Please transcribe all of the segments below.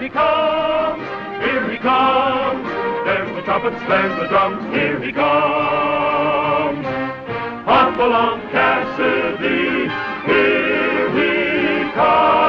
he comes, here he comes. There's the trumpets, there's the drums, here he comes. Hopalong Cassidy, here he comes.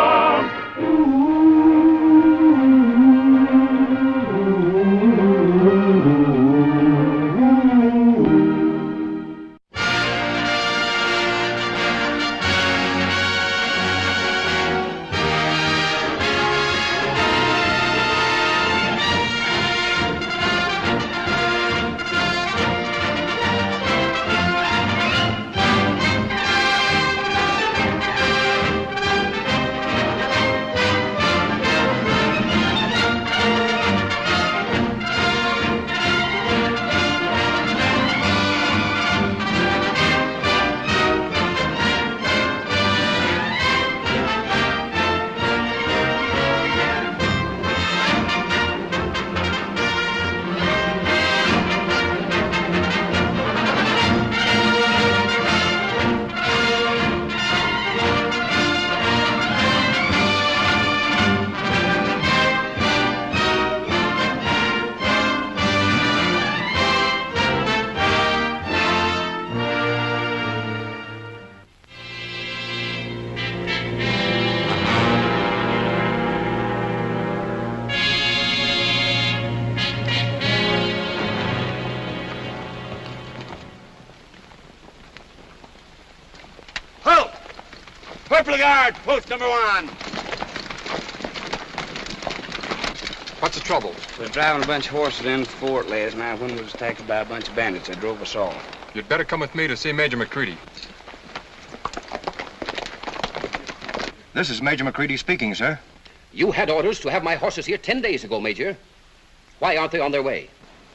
Purple Guard, post number 1. What's the trouble? We was driving a bunch of horses in the fort last night when we was attacked by a bunch of bandits that drove us off. You'd better come with me to see Major McCready. This is Major McCready speaking, sir. You had orders to have my horses here 10 days ago, Major. Why aren't they on their way?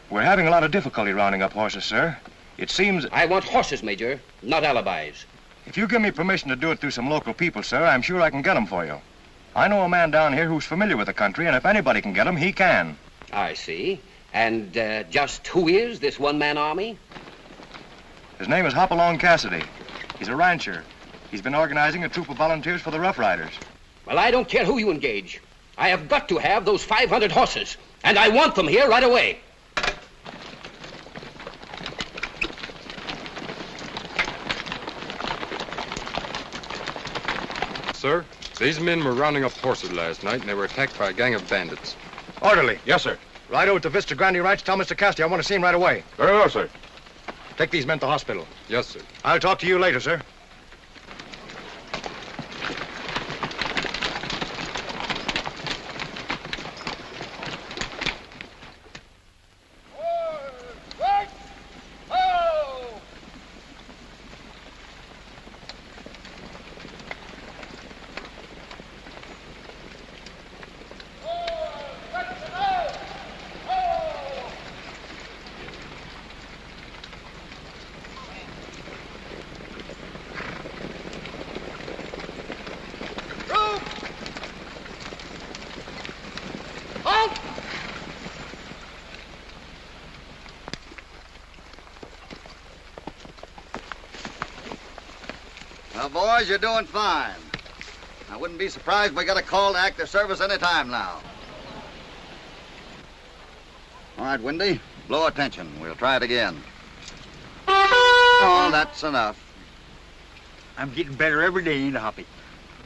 We're having a lot of difficulty rounding up horses, sir. It seems... I want horses, Major, not alibis. If you give me permission to do it through some local people, sir, I'm sure I can get them for you. I know a man down here who's familiar with the country, and if anybody can get them, he can. I see. And just who is this one-man army? His name is Hopalong Cassidy. He's a rancher. He's been organizing a troop of volunteers for the Rough Riders. Well, I don't care who you engage. I have got to have those 500 horses, and I want them here right away. Sir, these men were rounding up horses last night, and they were attacked by a gang of bandits. Orderly. Yes, sir. Ride over to Vista Grande Ranch. Tell Mr. Cassidy I want to see him right away. Very well, sir. Take these men to the hospital. Yes, sir. I'll talk to you later, sir. Well, boys, you're doing fine. I wouldn't be surprised if we got a call to active service any time now. All right, Windy, blow attention. We'll try it again. Oh, that's enough. I'm getting better every day, ain't I, Hoppy?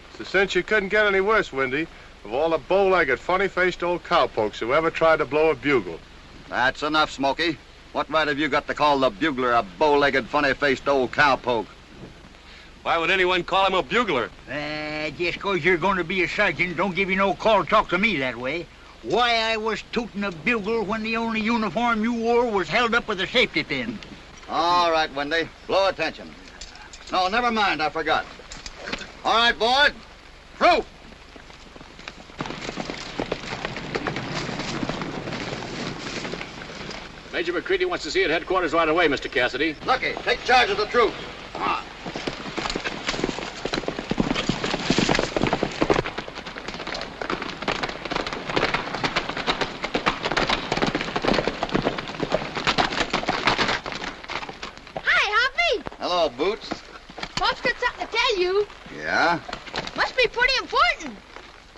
It's a cinch you couldn't get any worse, Windy, of all the bow-legged, funny-faced old cowpokes who ever tried to blow a bugle. That's enough, Smoky. What right have you got to call the bugler a bow-legged, funny-faced old cowpoke? Why would anyone call him a bugler? Just 'cause you're going to be a sergeant don't give you no call to talk to me that way. Why I was tooting a bugle when the only uniform you wore was held up with a safety pin. All right, Windy, blow attention. No, never mind, I forgot. All right, boys, through. Major McCready wants to see you at headquarters right away, Mr. Cassidy. Lucky, take charge of the troops. Come on. Hello, Boots. Pop's got something to tell you. Yeah? Must be pretty important.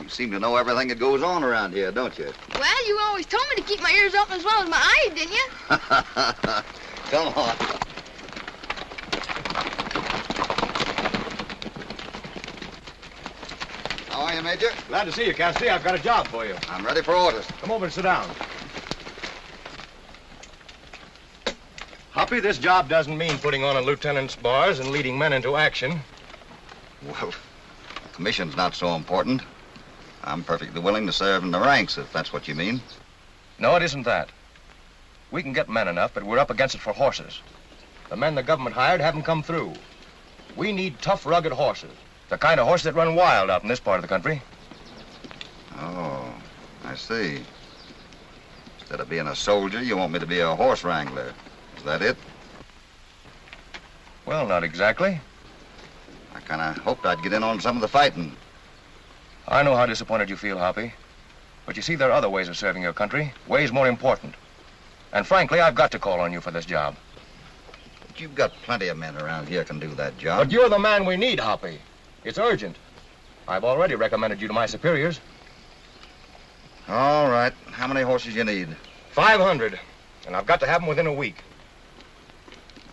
You seem to know everything that goes on around here, don't you? Well, you always told me to keep my ears open as well as my eyes, didn't you? Come on. How are you, Major? Glad to see you, Cassidy. I've got a job for you. I'm ready for orders. Come over and sit down. Hoppy, this job doesn't mean putting on a lieutenant's bars and leading men into action. Well, the commission's not so important. I'm perfectly willing to serve in the ranks, if that's what you mean. No, it isn't that. We can get men enough, but we're up against it for horses. The men the government hired haven't come through. We need tough, rugged horses. The kind of horses that run wild out in this part of the country. Oh, I see. Instead of being a soldier, you want me to be a horse wrangler. Is that it? Well, not exactly. I kind of hoped I'd get in on some of the fighting. I know how disappointed you feel, Hoppy. But you see, there are other ways of serving your country, ways more important. And frankly, I've got to call on you for this job. But you've got plenty of men around here can do that job. But you're the man we need, Hoppy. It's urgent. I've already recommended you to my superiors. All right. How many horses you need? 500. And I've got to have them within a week.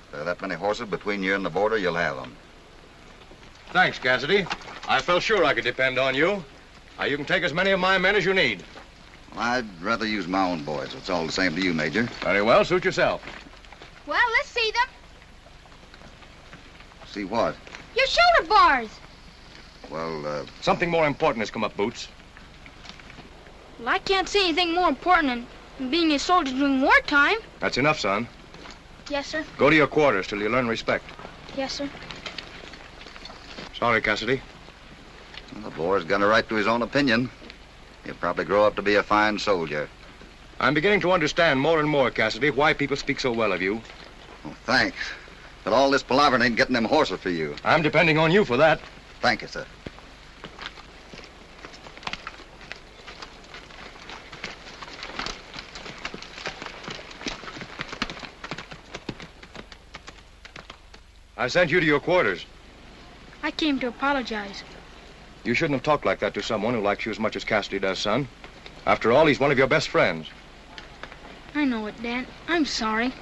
If there are that many horses between you and the border, you'll have them. Thanks, Cassidy. I felt sure I could depend on you. Now, you can take as many of my men as you need. Well, I'd rather use my own boys. It's all the same to you, Major. Very well. Suit yourself. Well, let's see them. See what? Your shoulder bars. Well, Something more important has come up, Boots. Well, I can't see anything more important than being a soldier during wartime. That's enough, son. Yes, sir. Go to your quarters till you learn respect. Yes, sir. Sorry, Cassidy. well, the boy's got a right to his own opinion. He'll probably grow up to be a fine soldier. I'm beginning to understand more and more, Cassidy, why people speak so well of you. Well, thanks. But all this palaver ain't getting them horses for you. I'm depending on you for that. Thank you, sir. I sent you to your quarters. I came to apologize. You shouldn't have talked like that to someone who likes you as much as Cassidy does, son. After all, he's one of your best friends. I know it, Dad. I'm sorry.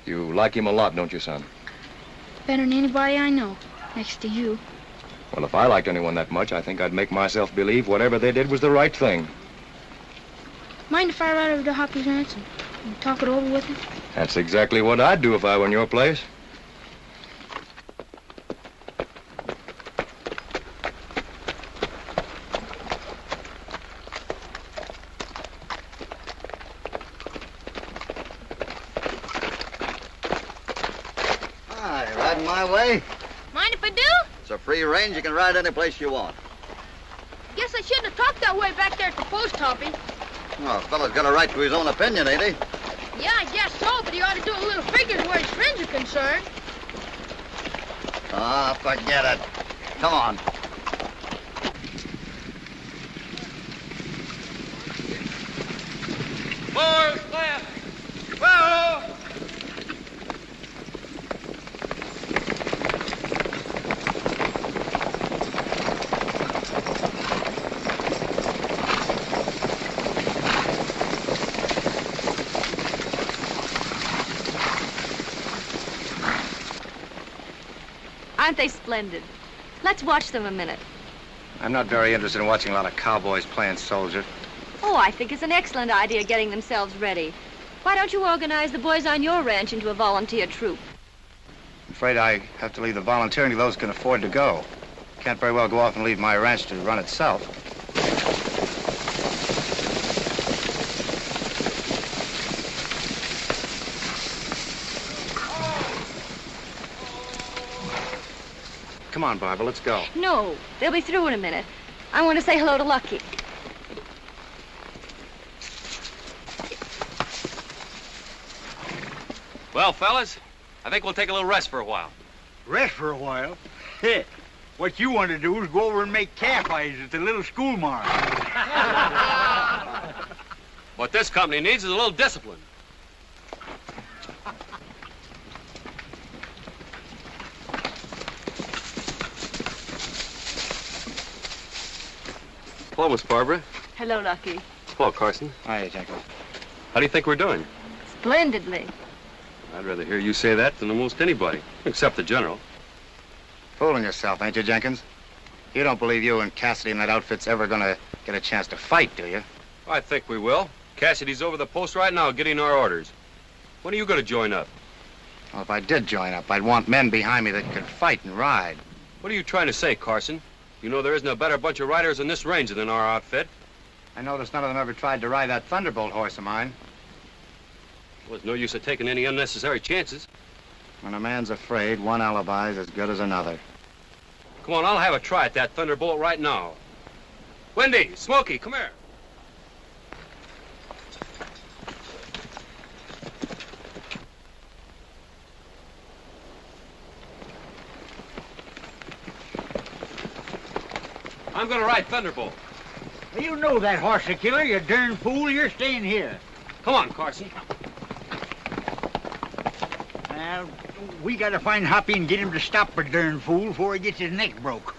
You like him a lot, don't you, son? Better than anybody I know, next to you. Well, if I liked anyone that much, I think I'd make myself believe whatever they did was the right thing. Mind if I ride over to Hoppy's ranch and talk it over with him? That's exactly what I'd do if I were in your place. Hi, riding my way? Mind if I do? It's a free range. You can ride any place you want. Guess I shouldn't have talked that way back there at the post, Hoppy. Oh, a fella's got a right to his own opinion, ain't he? Yeah, I guess so, but he ought to do a little figures where his friends are concerned. Ah, forget it. Come on. Boys, left. Well. Aren't they splendid? Let's watch them a minute. I'm not very interested in watching a lot of cowboys playing soldier. Oh, I think it's an excellent idea getting themselves ready. Why don't you organize the boys on your ranch into a volunteer troop? I'm afraid I have to leave the volunteering to those who can afford to go. Can't very well go off and leave my ranch to run itself. Come on, Barbara, let's go. No, they'll be through in a minute. I want to say hello to Lucky. Well, fellas, I think we'll take a little rest for a while. Rest for a while? What you want to do is go over and make calf eyes at the little schoolmarm. What this company needs is a little discipline. Hello, Miss Barbara. Hello, Lucky. Hello, Carson. Hi, Jenkins. How do you think we're doing? Splendidly. I'd rather hear you say that than almost anybody, except the general. Fooling yourself, ain't you, Jenkins? You don't believe you and Cassidy and that outfit's ever gonna get a chance to fight, do you? I think we will. Cassidy's over the post right now getting our orders. When are you going to join up? Well, if I did join up, I'd want men behind me that could fight and ride. What are you trying to say, Carson? You know there isn't a better bunch of riders in this range than our outfit. I noticed none of them ever tried to ride that Thunderbolt horse of mine. Well, there's no use of taking any unnecessary chances. When a man's afraid, one alibi's as good as another. Come on, I'll have a try at that Thunderbolt right now. Wendy, Smokey, come here. I'm gonna ride Thunderbolt. You know that horse a killer, you darn fool. You're staying here. Come on, Carson. Well, we gotta find Hoppy and get him to stop the darn fool before he gets his neck broke.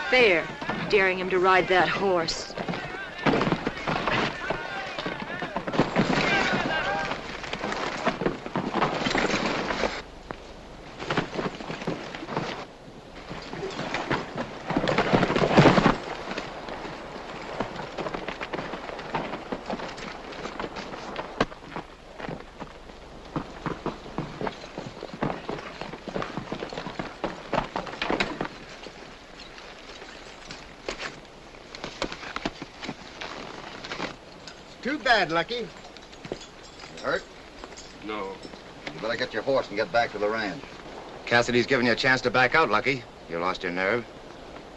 Fair, daring him to ride that horse. Too bad, Lucky. You hurt? No. You better get your horse and get back to the ranch. Cassidy's giving you a chance to back out, Lucky. You lost your nerve.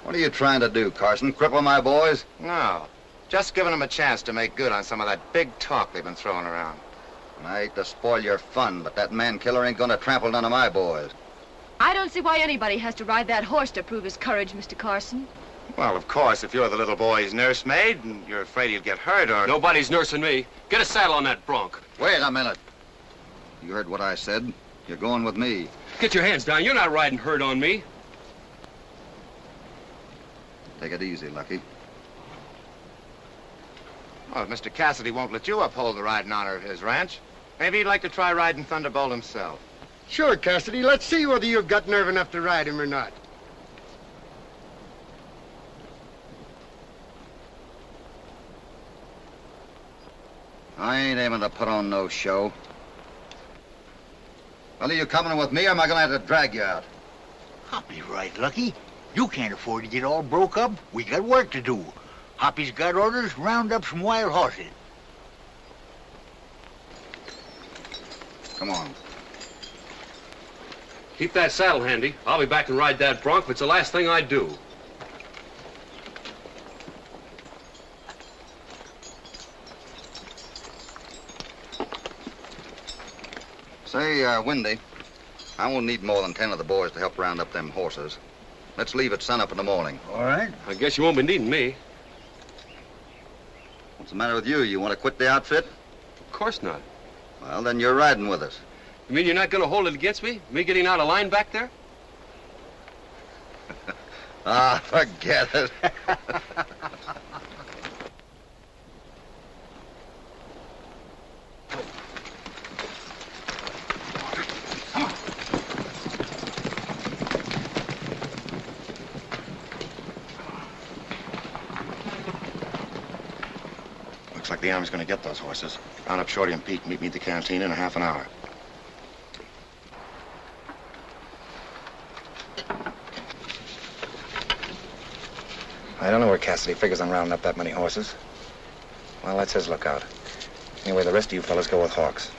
What are you trying to do, Carson? Cripple my boys? No. Just giving them a chance to make good on some of that big talk they've been throwing around. I hate to spoil your fun, but that man killer ain't gonna trample none of my boys. I don't see why anybody has to ride that horse to prove his courage, Mr. Carson. Well, of course, if you're the little boy's nursemaid and you're afraid he'll get hurt or... Nobody's nursing me. Get a saddle on that bronc. Wait a minute. You heard what I said. You're going with me. Get your hands down. You're not riding herd on me. Take it easy, Lucky. Well, if Mr. Cassidy won't let you uphold the right and honor of his ranch, maybe he'd like to try riding Thunderbolt himself. Sure, Cassidy. Let's see whether you've got nerve enough to ride him or not. I ain't aiming to put on no show. Well, are you coming with me or am I gonna have to drag you out? Hoppy's right, Lucky. You can't afford to get all broke up. We got work to do. Hoppy's got orders, round up some wild horses. Come on. Keep that saddle handy. I'll be back and ride that bronc if it's the last thing I do. Say, Wendy, I won't need more than 10 of the boys to help round up them horses. Let's leave at sunup in the morning. All right. I guess you won't be needing me. What's the matter with you? You want to quit the outfit? Of course not. Well, then you're riding with us. You mean you're not going to hold it against me? Me getting out of line back there? Ah, forget it. Looks like the Army's gonna get those horses. Round up Shorty and Pete. Meet me at the canteen in a half an hour. I don't know where Cassidy figures on rounding up that many horses. Well, that's his lookout. Anyway, the rest of you fellas go with Hawks.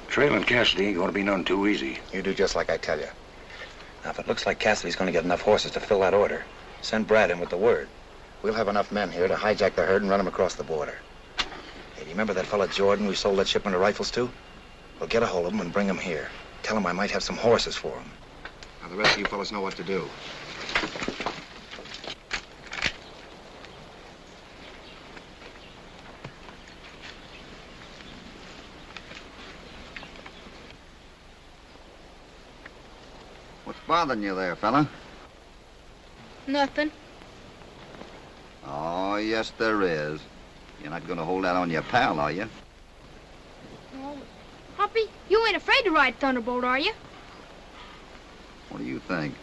Trailing Cassidy ain't gonna be none too easy. You do just like I tell you. Now, if it looks like Cassidy's gonna get enough horses to fill that order, send Brad in with the word. We'll have enough men here to hijack the herd and run them across the border. Hey, do you remember that fella Jordan we sold that shipment of rifles to? Well, get a hold of him and bring him here. Tell him I might have some horses for him. Now, the rest of you fellas know what to do. What's bothering you there, fella? Nothing. Oh, yes, there is. You're not going to hold that on your pal, are you? Oh, Hoppy, you ain't afraid to ride Thunderbolt, are you? What do you think?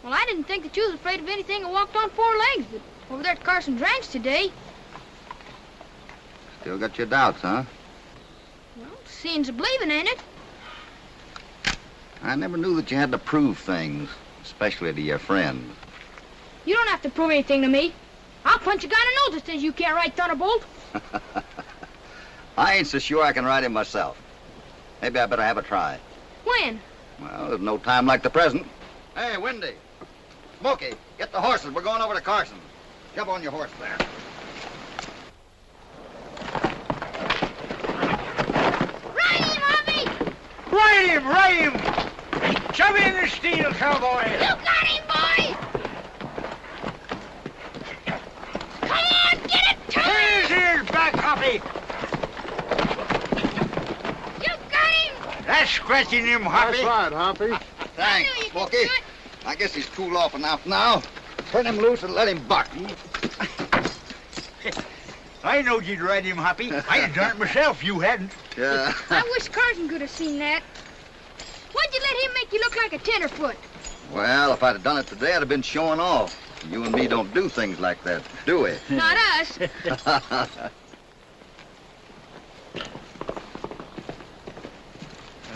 Well, I didn't think that you was afraid of anything that walked on four legs, but over there at Carson's ranch today. Still got your doubts, huh? Well, seeing's a believing, ain't it? I never knew that you had to prove things, especially to your friends. You don't have to prove anything to me. I'll punch a guy in the nose that says you can't ride Thunderbolt. I ain't so sure I can ride him myself. Maybe I better have a try. When? Well, there's no time like the present. Hey, Windy. Smokey, get the horses. We're going over to Carson. Jump on your horse there. Ride him, Hoppy! Ride him, ride him! Shove in the steel, cowboy! You got him, boy! Come on, get it turned! Turn his ears back, Hoppy! You got him! That's scratching him, Hoppy. That's right, Hoppy. Thanks, Smokey. I guess he's cooled off enough now. Turn him loose and let him buck. I knowed you'd ride him, Hoppy. I'd have done it myself if you hadn't. Yeah. I wish Carson could have seen that. Why'd you let him make you look like a tenderfoot? Well, if I'd have done it today, I'd have been showing off. You and me don't do things like that, do we? Not us.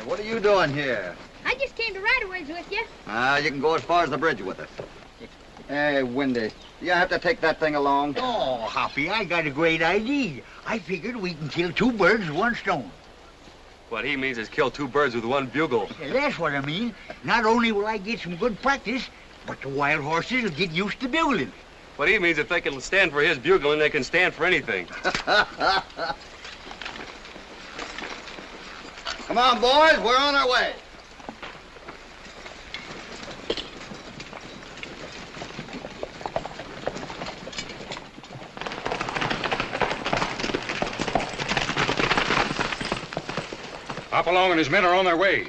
What are you doing here? I just came to ride a ways with you. You can go as far as the bridge with us. Hey, Windy, do you have to take that thing along? Oh, Hoppy, I got a great idea. I figured we can kill two birds with one stone. What he means is kill two birds with one bugle. Yeah, that's what I mean. Not only will I get some good practice, but the wild horses will get used to bugling. What he means, if they can stand for his bugling, they can stand for anything. Come on, boys, we're on our way. Hopalong and his men are on their way.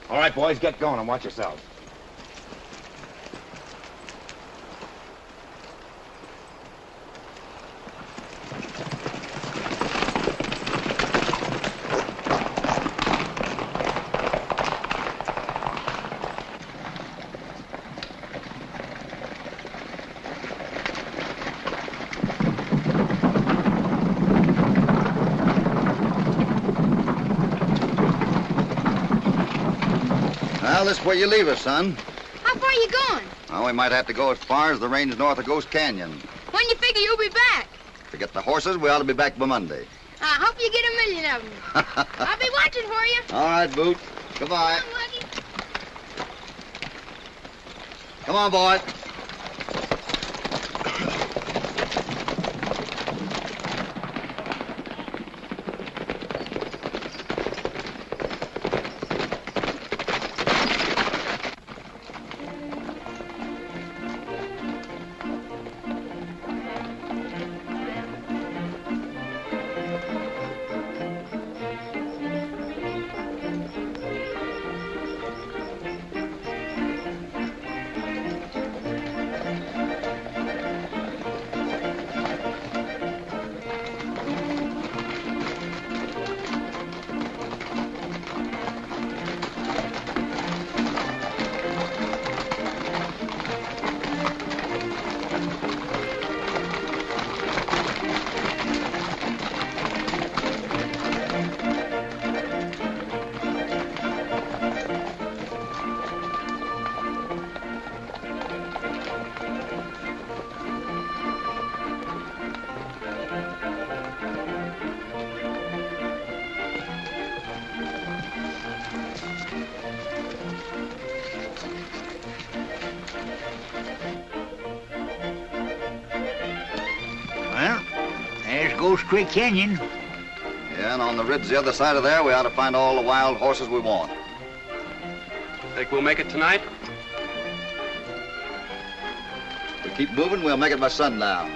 All right, boys, get going and watch yourselves. Well, this is where you leave us, son. How far are you going? Well, we might have to go as far as the range north of Ghost Canyon. When you figure you'll be back? To get the horses, we ought to be back by Monday. I hope you get a million of them. I'll be watching for you. All right, Boot. Goodbye. Come on, Lucky. Come on, boys. Well, there's Ghost Creek Canyon. Yeah, and on the ridge the other side of there, we ought to find all the wild horses we want. Think we'll make it tonight? If we keep moving, we'll make it by sundown.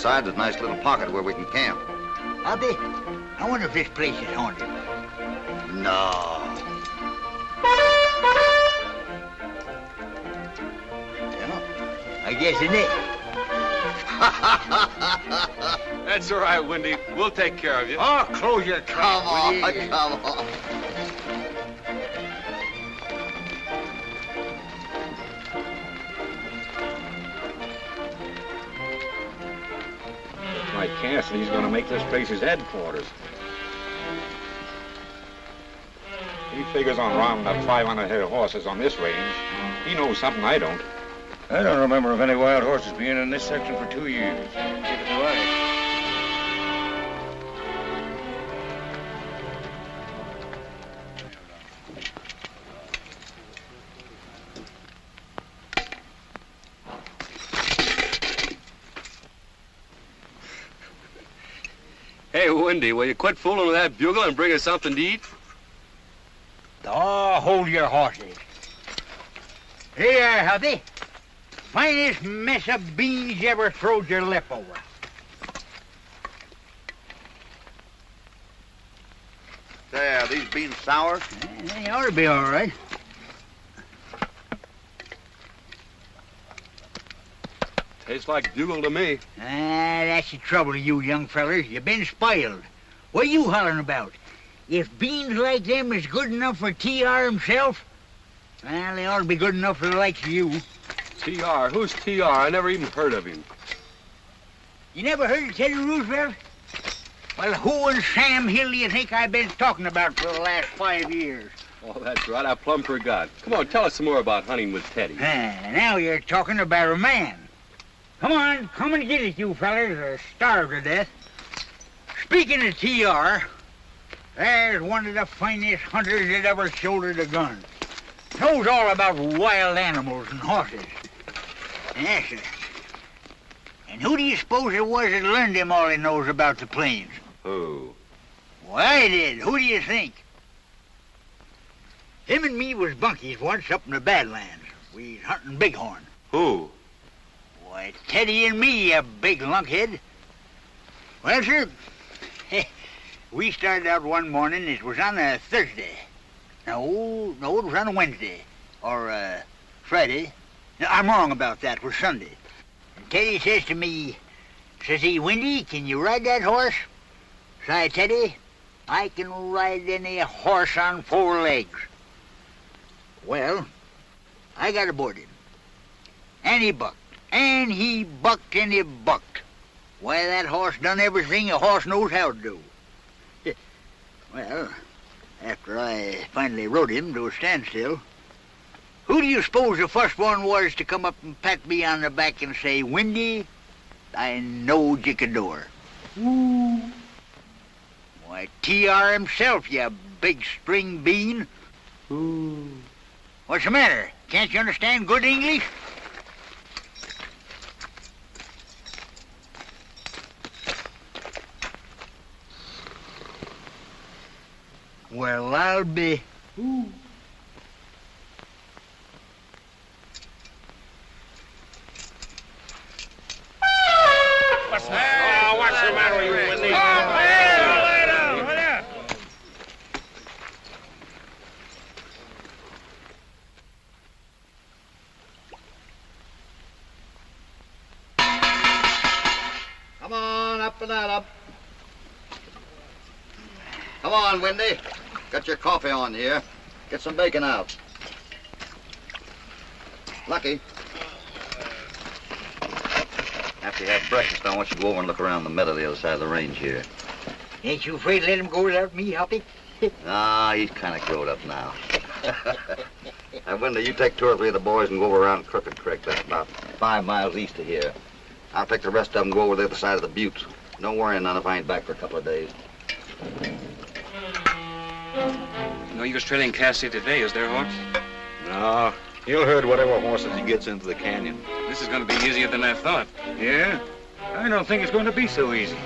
There's a nice little pocket where we can camp. Hoppy, I wonder if this place is haunted. No. Yeah, I guess it is. That's all right, Windy. We'll take care of you. Oh, close your trap. Come on, come on. Cassidy's gonna make this place his headquarters. He figures on rounding up 500 head of horses on this range. He knows something I don't. I don't remember of any wild horses being in this section for 2 years. Neither do I. Hey, Windy, will you quit fooling with that bugle and bring us something to eat? Oh, hold your horses. Here, Huffy. Finest mess of beans you ever throwed your lip over. Say, are these beans sour? They ought to be all right. Tastes like bugle to me. That's the trouble, you young fellers. You've been spoiled. What are you hollering about? If beans like them is good enough for T.R. himself, well, they ought to be good enough for the likes of you. T.R.? Who's T.R.? I never even heard of him. You never heard of Teddy Roosevelt? Well, who in Sam Hill do you think I've been talking about for the last 5 years? Oh, that's right. I plumb forgot. Come on, tell us some more about hunting with Teddy. Now you're talking about a man. Come on, come and get it, you fellers, or starve to death. Speaking of T.R., there's one of the finest hunters that ever shouldered a gun. Knows all about wild animals and horses. Yes, sir. And who do you suppose it was that learned him all he knows about the plains? Who? Well, I did. Who do you think? Him and me was bunkies once up in the Badlands. We was hunting bighorn. Who? Why, Teddy and me, you big lunkhead. Well, sir, we started out one morning. It was on a Thursday. No, it was on a Wednesday. Or, Friday. No, I'm wrong about that. It was Sunday. And Teddy says to me, says he, Windy, can you ride that horse? Say, Teddy, I can ride any horse on 4 legs. Well, I got aboard him. And he bucked. And he bucked and he bucked. Why, that horse done everything a horse knows how to do. Well, after I finally rode him to a standstill, who do you suppose the first one was to come up and pat me on the back and say, Windy, I knowed you could do her? Ooh. Why, T.R. himself, you big string bean. Ooh. What's the matter? Can't you understand good English? Well, I'll be... Ooh. What's the matter with you, Windy? Lay down, lay down. Come on, up and that up. Come on, Wendy. Got your coffee on here. Get some bacon out. Lucky. After you have breakfast, I want you to go over and look around the meadow the other side of the range here. Ain't you afraid to let him go without me, Hoppy? Ah, he's kind of growed up now. Now, Wendy, you take 2 or 3 of the boys and go over around Crooked Creek. That's about 5 miles east of here. I'll take the rest of them and go over the other side of the buttes. Don't worry none if I ain't back for a couple of days. No use trailing Cassidy today, is there, Horse? No, he'll herd whatever horses he gets into the canyon. This is going to be easier than I thought. Yeah? I don't think it's going to be so easy.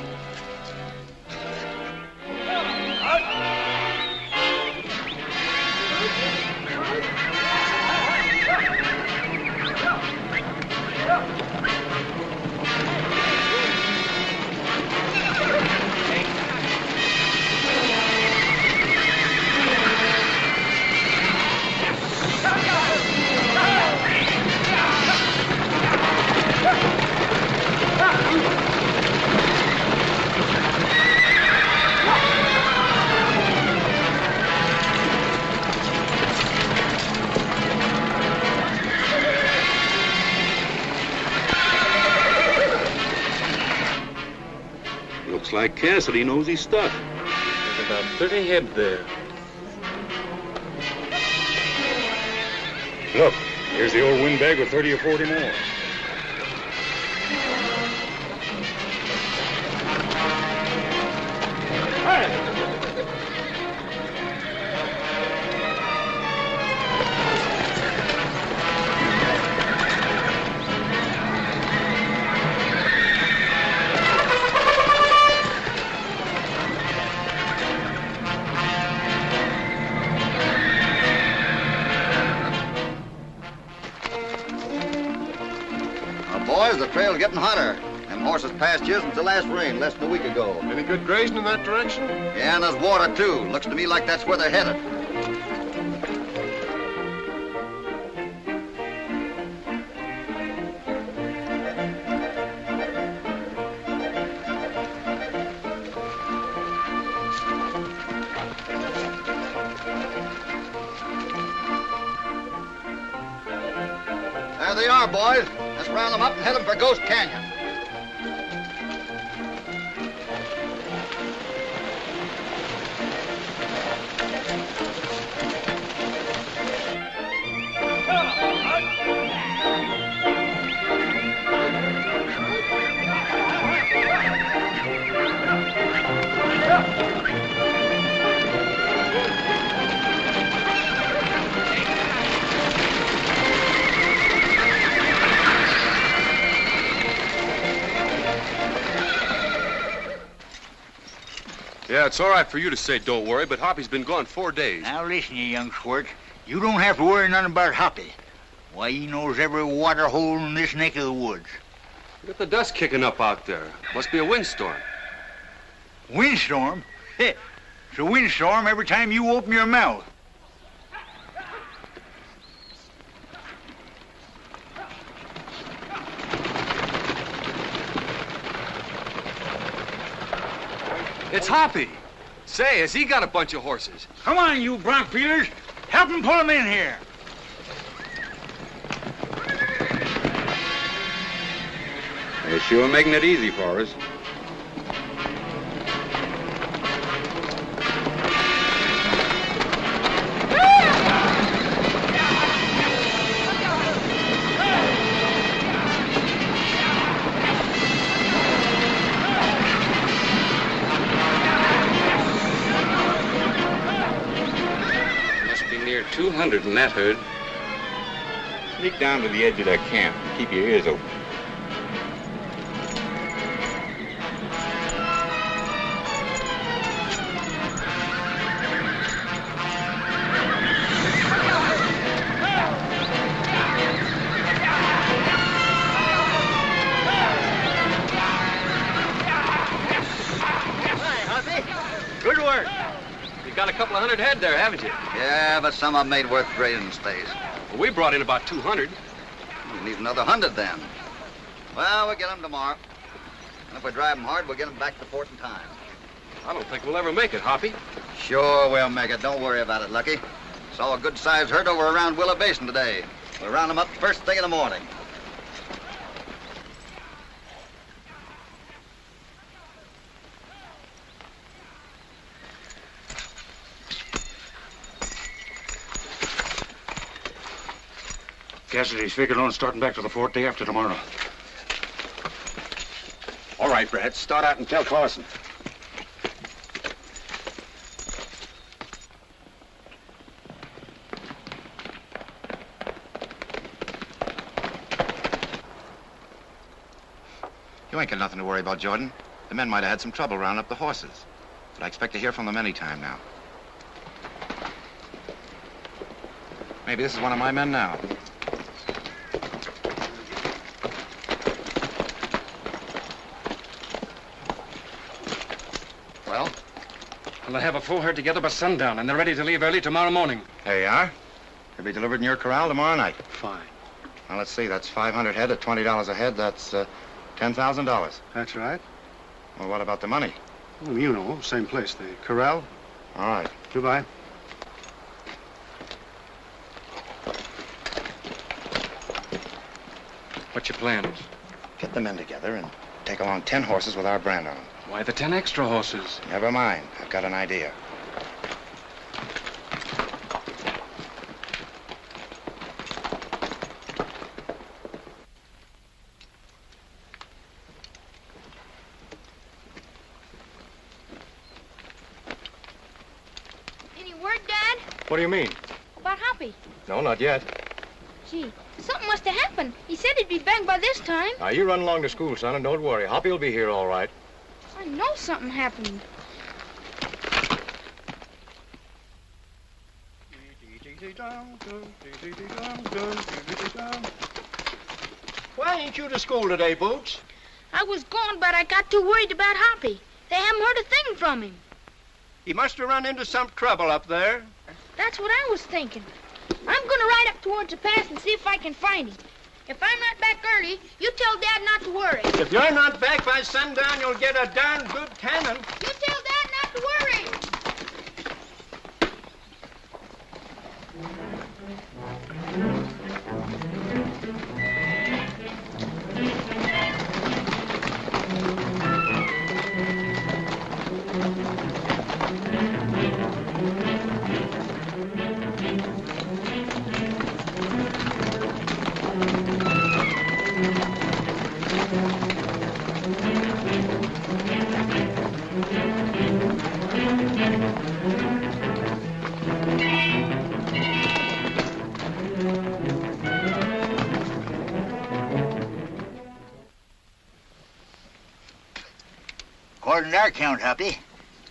Looks like Cassidy knows his stuff. There's about 30 head there. Look, here's the old windbag with 30 or 40 more. Boys, the trail's getting hotter. Them horses passed you since the last rain, less than a week ago. Any good grazing in that direction? Yeah, and there's water, too. Looks to me like that's where they're headed. There they are, boys. Let's round them up and head them for Ghost Canyon. Yeah, it's all right for you to say don't worry, but Hoppy's been gone 4 days. Now listen, you young squirt. You don't have to worry none about Hoppy. Why, he knows every water hole in this neck of the woods. Look at the dust kicking up out there. Must be a windstorm. Windstorm? It's a windstorm every time you open your mouth. It's Hoppy. Say, has he got a bunch of horses? Come on, you bronc peelers. Help him pull them in here. They're sure making it easy for us. Must be near 200 in that herd. Sneak down to the edge of their camp and keep your ears open. Good work. You got a couple of hundred head there, haven't you? Yeah, but some of them ain't worth grazing stays. Well, we brought in about 200. We need another 100 then. Well, we'll get them tomorrow. And if we drive them hard, we'll get them back to port in time. I don't think we'll ever make it, Hoppy. Sure we'll make it. Don't worry about it, Lucky. Saw a good-sized herd over around Willow Basin today. We'll round them up first thing in the morning. Cassidy's figured on starting back to the fort day after tomorrow. All right, Brad, start out and tell Carson. You ain't got nothing to worry about, Jordan. The men might have had some trouble rounding up the horses. But I expect to hear from them any time now. Maybe this is one of my men now. Well, they'll have a full herd together by sundown, and they're ready to leave early tomorrow morning. There you are. They'll be delivered in your corral tomorrow night. Fine. Now, let's see. That's 500 head at $20 a head. That's $10,000. That's right. Well, what about the money? Well, you know, same place, the corral. All right. Goodbye. What's your plans? Get the men together and take along 10 horses with our brand on them. Why the 10 extra horses? Never mind. I've got an idea. Any word, Dad? What do you mean? About Hoppy? No, not yet. Gee, something must have happened. He said he'd be back by this time. Now, you run along to school, son, and don't worry. Hoppy will be here all right. I know something happened. Why ain't you to school today, Boots? I was going, but I got too worried about Hoppy. They haven't heard a thing from him. He must have run into some trouble up there. That's what I was thinking. I'm going to ride up towards the pass and see if I can find him. If I'm not back early, you tell Dad not to worry. If you're not back by sundown, you'll get a darn good cannon. You tell Dad not to worry. According to our count, Hoppy,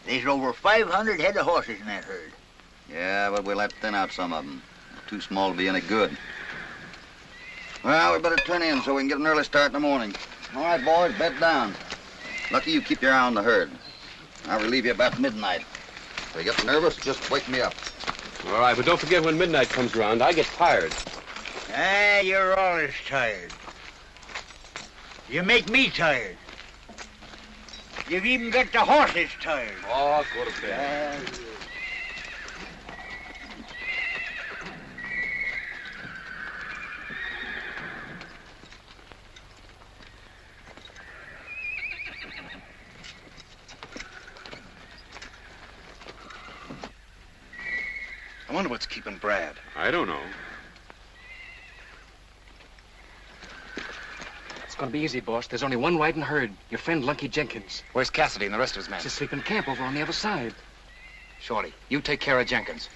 there's over 500 head of horses in that herd. Yeah, but we'll have to thin out some of them. Too small to be any good. Well, we better turn in so we can get an early start in the morning. All right, boys, bed down. Lucky you keep your eye on the herd. I'll relieve you about midnight. If you get nervous, just wake me up. All right, but don't forget when midnight comes around, I get tired. Ah, you're always tired. You make me tired. You've even got the horses tired. Oh, go to bed. I wonder what's keeping Brad. I don't know. It's gonna be easy, boss. There's only one riding herd. Your friend, Lunky Jenkins. Where's Cassidy and the rest of his men? He's asleep in camp over on the other side. Shorty, you take care of Jenkins.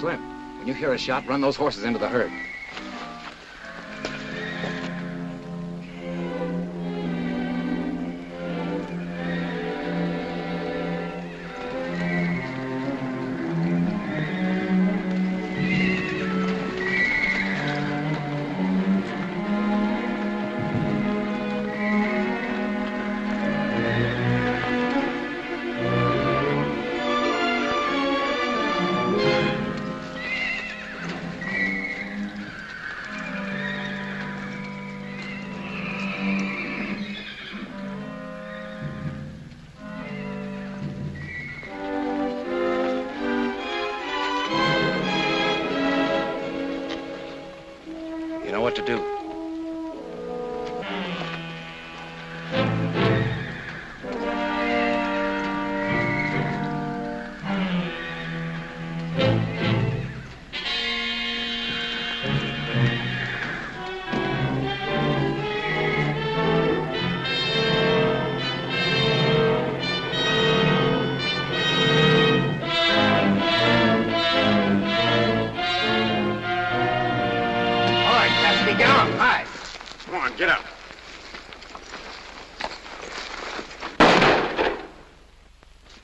Slim, when you hear a shot, run those horses into the herd. What to do. Get on, high. Come on, get up.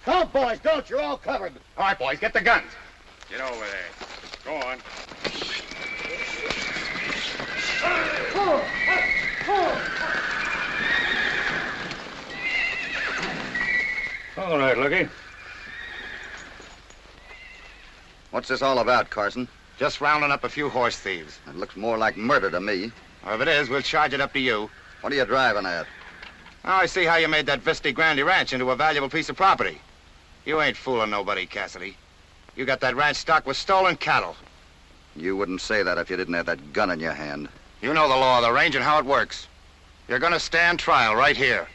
Come, boys, don't. You're all covered. All right, boys, get the guns. Get over there. Go on. All right, Lucky. What's this all about, Carson? Just rounding up a few horse thieves. It looks more like murder to me. Well, if it is, we'll charge it up to you. What are you driving at? Oh, I see how you made that Vista Grande ranch into a valuable piece of property. You ain't fooling nobody, Cassidy. You got that ranch stocked with stolen cattle. You wouldn't say that if you didn't have that gun in your hand. You know the law of the range and how it works. You're gonna stand trial right here.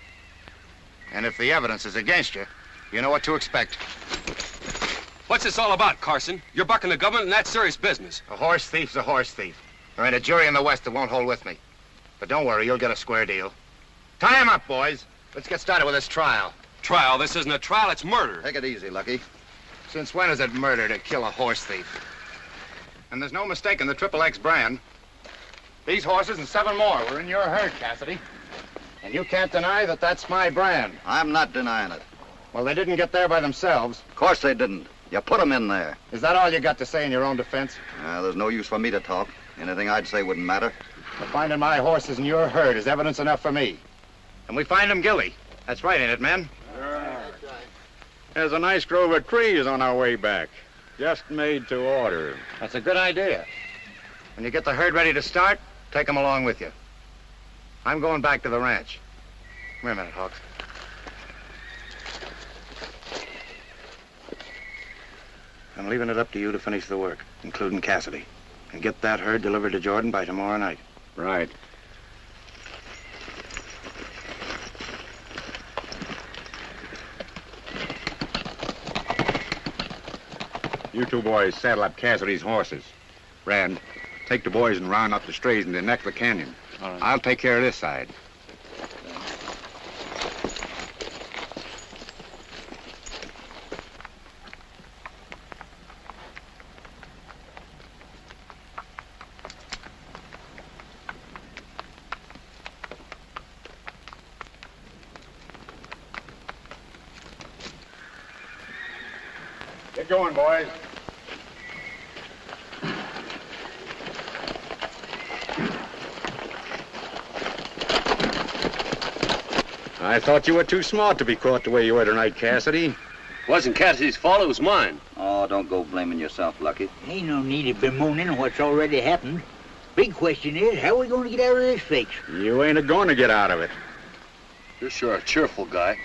And if the evidence is against you, you know what to expect. What's this all about, Carson? You're bucking the government, and that's serious business. A horse thief's a horse thief. There ain't a jury in the West that won't hold with me. But don't worry, you'll get a square deal. Tie him up, boys. Let's get started with this trial. Trial? This isn't a trial, it's murder. Take it easy, Lucky. Since when is it murder to kill a horse thief? And there's no mistaking the XXX brand. These horses and 7 more were in your herd, Cassidy. And you can't deny that that's my brand. I'm not denying it. Well, they didn't get there by themselves. Of course they didn't. You put them in there. Is that all you got to say in your own defense? There's no use for me to talk. Anything I'd say wouldn't matter. But finding my horses in your herd is evidence enough for me. And we find them guilty. That's right, ain't it, men? There's a nice grove of trees on our way back. Just made to order. That's a good idea. When you get the herd ready to start, take them along with you. I'm going back to the ranch. Come here a minute, Hawks. I'm leaving it up to you to finish the work, including Cassidy. And get that herd delivered to Jordan by tomorrow night. Right. You two boys saddle up Cassidy's horses. Rand, take the boys and round up the strays in the neck of the canyon. All right. I'll take care of this side. Get going, boys. I thought you were too smart to be caught the way you were tonight, Cassidy. Wasn't Cassidy's fault, it was mine. Oh, don't go blaming yourself, Lucky. Ain't no need of bemoaning what's already happened. Big question is, how are we going to get out of this fix? You ain't a-going to get out of it. You're sure a cheerful guy.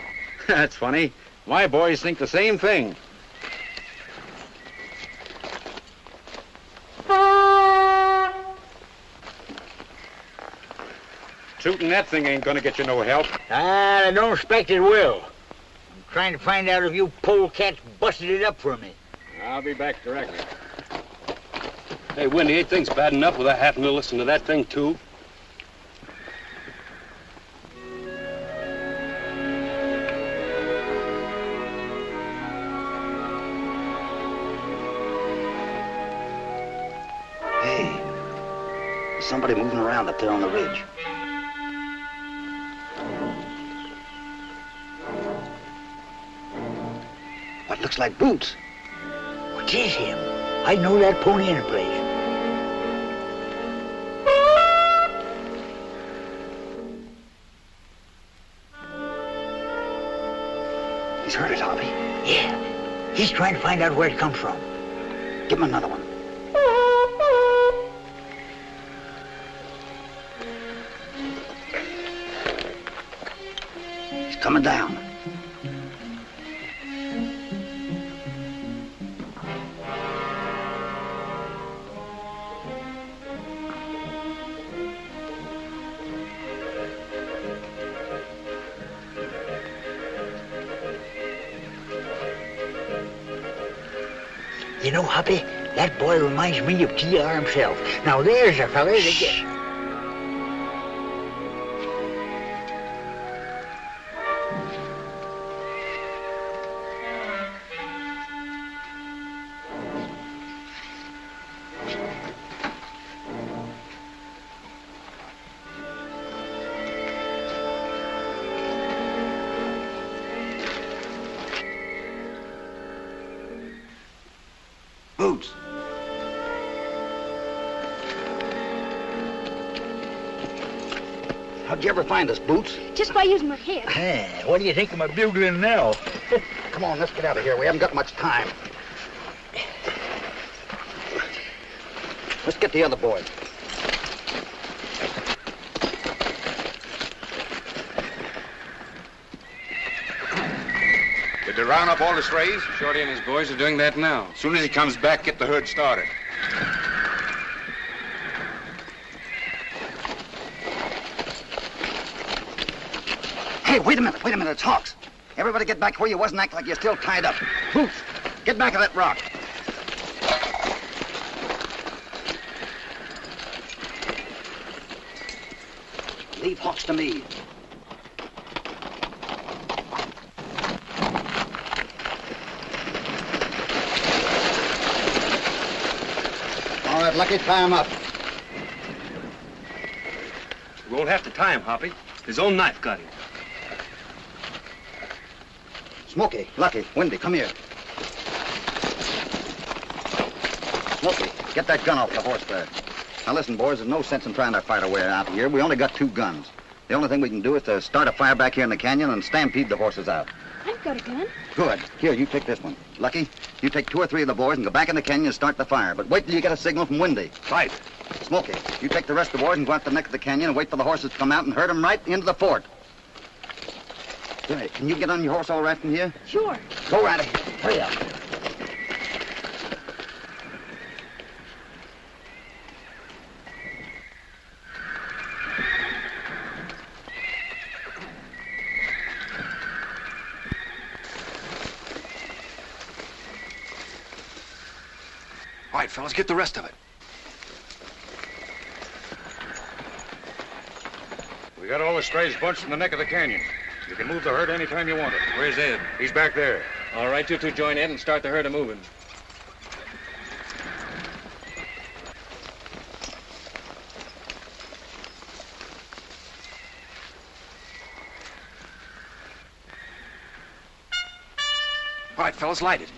That's funny. My boys think the same thing. Shooting that thing ain't gonna get you no help. I don't expect it will. I'm trying to find out if you polecats busted it up for me. I'll be back directly. Hey, Wendy, ain't things bad enough without having to listen to that thing, too? somebody moving around up there on the ridge. What looks like boots? Well, 'tis him. I know that pony in a place. He's heard it, Hoppy. Yeah. He's trying to find out where it comes from. Give him another one. He's coming down. You know, Hoppy, that boy reminds me of T.R. himself. Now there's a fella that gets... Boots. How'd you ever find us, Boots? Just by using my head. Hey, what do you think of my bugling now? Come on, let's get out of here. We haven't got much time. Let's get the other boy. Did they round up all the strays? Shorty and his boys are doing that now. As soon as he comes back, get the herd started. Hey, wait a minute, it's Hawks. Everybody get back where you was and act like you're still tied up. Boots, get back of that rock. Leave Hawks to me. All right, Lucky, tie him up. We won't have to tie him, Hoppy. His own knife got him. Smokey, Lucky, Wendy, come here. Smokey, get that gun off the horse there. Now listen, boys, there's no sense in trying to fight our way out here. We only got 2 guns. The only thing we can do is to start a fire back here in the canyon and stampede the horses out. I've got a gun. Good. Here, you take this one. Lucky, you take 2 or 3 of the boys and go back in the canyon and start the fire. But wait till you get a signal from Wendy. Right. Smokey, you take the rest of the boys and go out the neck of the canyon and wait for the horses to come out and herd them right into the fort. Right. Can you get on your horse all right from here? Sure. Go right ahead. Hurry up. All right, fellas, get the rest of it. We got all the strays bunched in the neck of the canyon. You can move the herd anytime you want it. Where's Ed? He's back there. All right, you two join Ed and start the herd a-moving. All right, fellas, light it.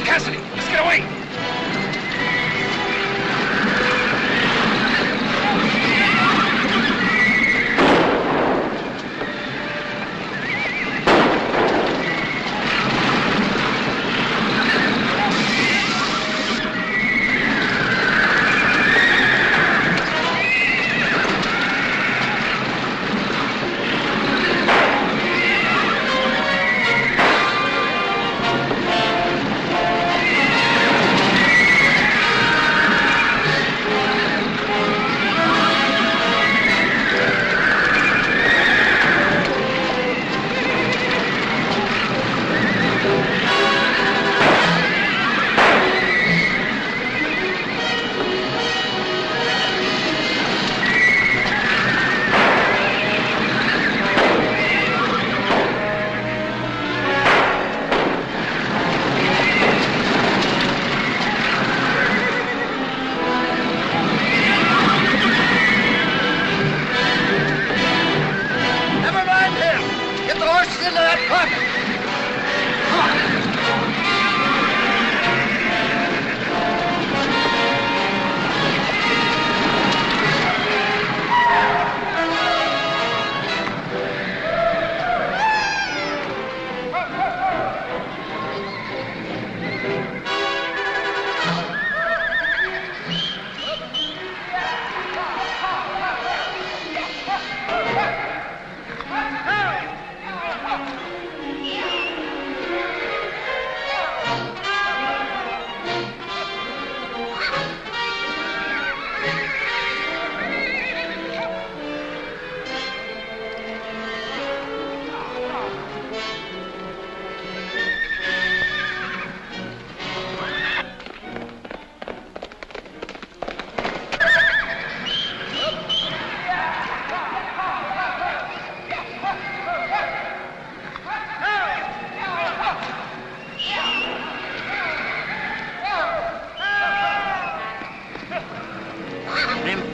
Cassidy, let's get away!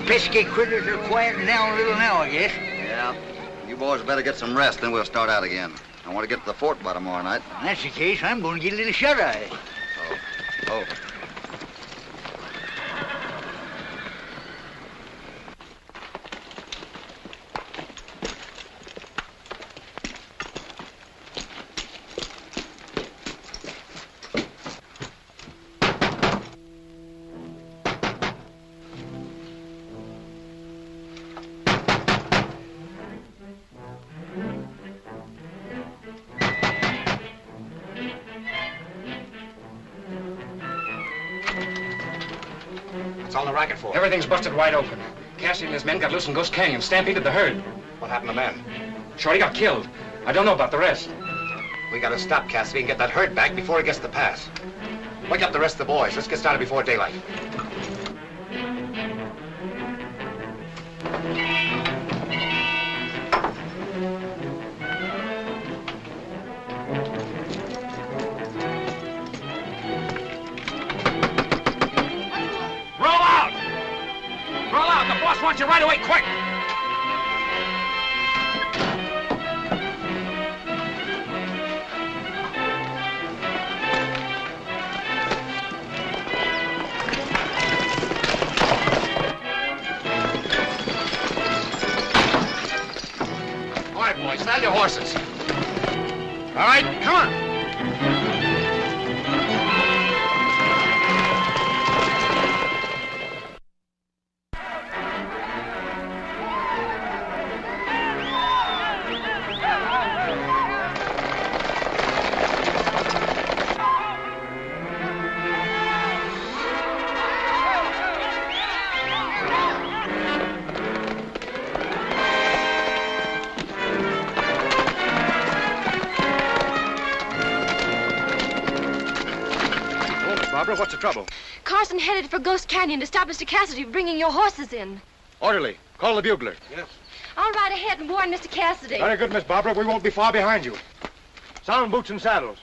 pesky critters are quieting down a little now, I guess. Yeah. You boys better get some rest, then we'll start out again. I want to get to the fort by tomorrow night. If that's the case, I'm going to get a little shut-eye. Oh. All the racket for? Everything's busted wide open. Cassidy and his men got loose in Ghost Canyon, stampeded the herd. What happened to men? Shorty got killed. I don't know about the rest. We gotta stop Cassidy and get that herd back before he gets to the pass. Wake up the rest of the boys. Let's get started before daylight. Want you right away, quick! All right, boys, stand your horses. All right, come on. What's the trouble? Carson headed for Ghost Canyon to stop Mr. Cassidy from bringing your horses in. Orderly, call the bugler. Yes. I'll ride ahead and warn Mr. Cassidy. Very good, Miss Barbara. We won't be far behind you. Sound boots and saddles.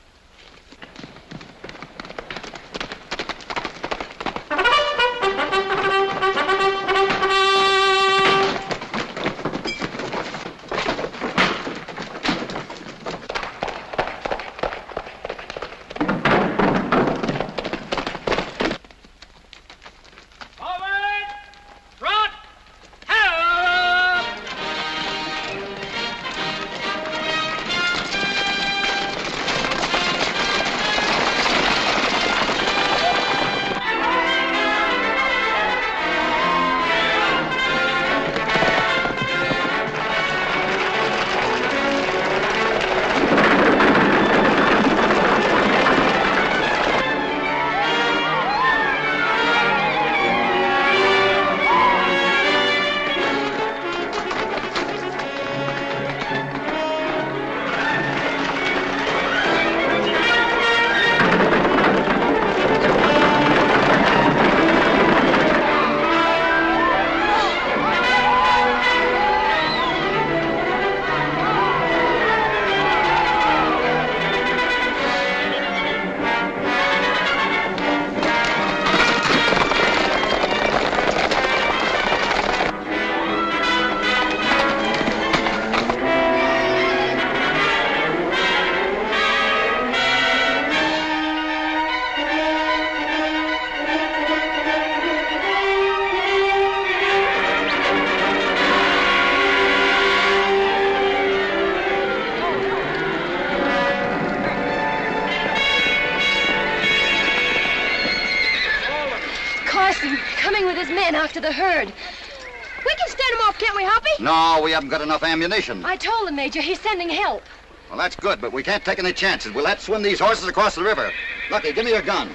After the herd. We can stand him off, can't we, Hoppy? No, we haven't got enough ammunition. I told him, Major. He's sending help. Well, that's good, but we can't take any chances. We'll have to swim these horses across the river. Lucky, give me your gun.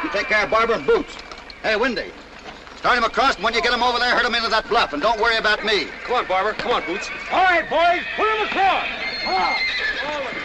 You take care of Barbara and Boots. Hey, Windy, start him across, and when you get him over there, herd him into that bluff, and don't worry about me. Come on, Barbara. Come on, Boots. All right, boys, put him across. Come on. Forward.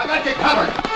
I got you covered.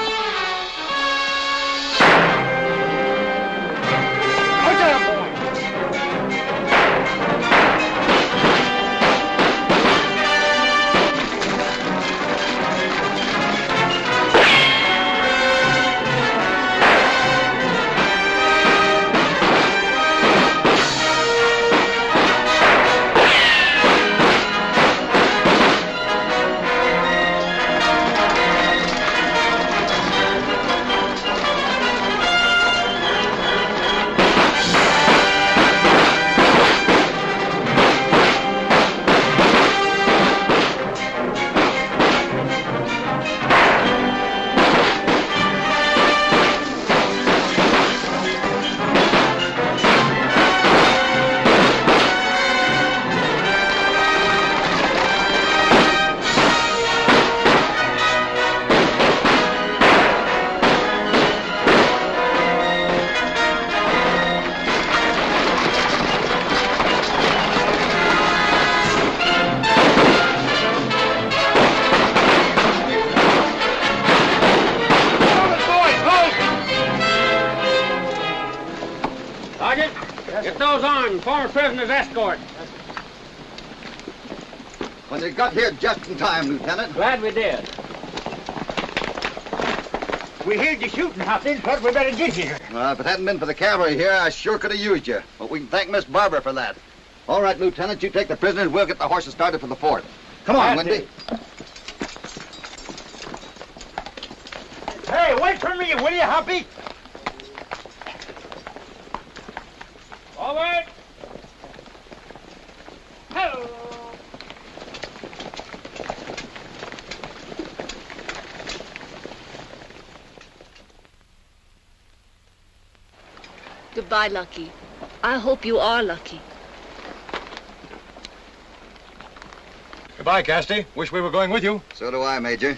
Get those armed, former prisoners escort. Well, you got here just in time, Lieutenant. Glad we did. We heard the shooting, Hopkins. What we better get here? If it hadn't been for the cavalry here, I sure could have used you. But we can thank Miss Barbara for that. All right, Lieutenant, you take the prisoners. We'll get the horses started for the fort. Come on, Wendy. Hey, wait for me, will you, Hoppy? Forward. Hello. Goodbye, Lucky. I hope you are lucky. Goodbye, Cassidy. Wish we were going with you. So do I, Major.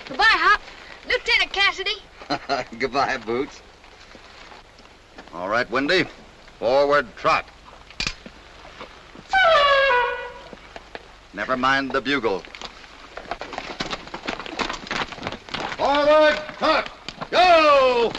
Goodbye, Hop. Lieutenant Cassidy. Goodbye, Boots. All right, Wendy. Forward trot. Never mind the bugle. Forward trot. Go!